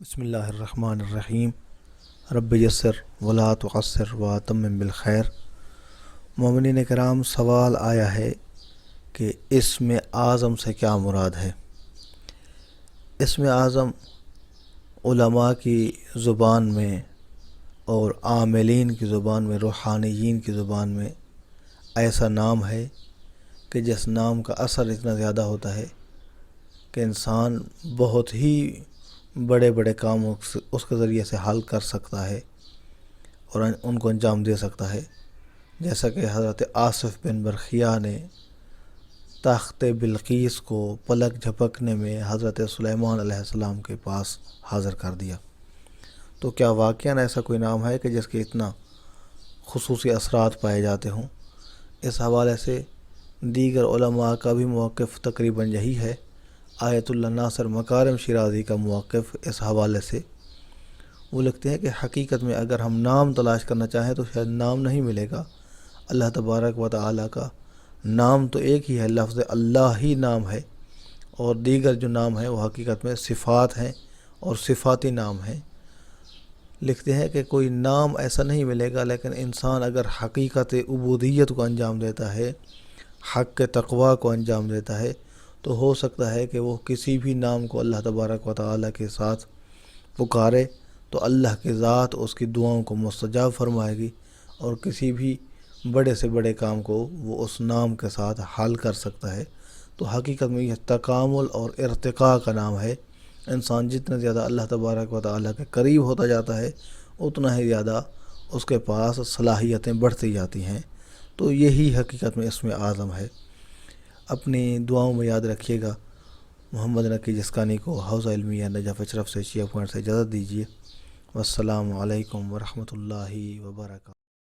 بسم اللہ الرحمن الرحیم۔ رب یسر ولا تعسر واتمم بالخیر۔ مومنین کرام، سوال آیا ہے کہ اسم اعظم سے کیا مراد ہے؟ اسم اعظم علماء کی زبان میں اور عاملین کی زبان میں، روحانیین کی زبان میں ایسا نام ہے کہ جس نام کا اثر اتنا زیادہ ہوتا ہے کہ انسان بہت ہی بڑے بڑے کام اس کے ذریعے سے حل کر سکتا ہے اور ان کو انجام دے سکتا ہے، جیسا کہ حضرت آصف بن برخیہ نے تخت بلقیس کو پلک جھپکنے میں حضرت سلیمان علیہ السلام کے پاس حاضر کر دیا۔ تو کیا واقعاً ایسا کوئی نام ہے کہ جس کے اتنا خصوصی اثرات پائے جاتے ہوں؟ اس حوالے سے دیگر علماء کا بھی موقف تقریباً یہی ہے۔ آیت اللہ ناصر مکارم شیرازی کا موقف اس حوالے سے، وہ لکھتے ہیں کہ حقیقت میں اگر ہم نام تلاش کرنا چاہیں تو شاید نام نہیں ملے گا۔ اللہ تبارک و تعالیٰ کا نام تو ایک ہی ہے، لفظ اللہ ہی نام ہے، اور دیگر جو نام ہیں وہ حقیقت میں صفات ہیں اور صفاتی نام ہیں۔ لکھتے ہیں کہ کوئی نام ایسا نہیں ملے گا، لیکن انسان اگر حقیقت عبودیت کو انجام دیتا ہے، حق کے تقوی کو انجام دیتا ہے، تو ہو سکتا ہے کہ وہ کسی بھی نام کو اللہ تبارک و تعالیٰ کے ساتھ پکارے تو اللہ کی ذات اس کی دعاؤں کو مستجاب فرمائے گی، اور کسی بھی بڑے سے بڑے کام کو وہ اس نام کے ساتھ حل کر سکتا ہے۔ تو حقیقت میں یہ تکامل اور ارتقاء کا نام ہے۔ انسان جتنا زیادہ اللہ تبارک و تعالیٰ کے قریب ہوتا جاتا ہے، اتنا ہی زیادہ اس کے پاس صلاحیتیں بڑھتی جاتی ہیں۔ تو یہی حقیقت میں اسم اعظم ہے۔ اپنی دعاؤں میں یاد رکھیے گا۔ محمد نقی جسکانی کو حوزہ علمیہ نجف اشرف سے شیعہ پوائنٹ سے اجازت دیجیے۔ والسلام علیکم ورحمۃ اللہ وبرکاتہ۔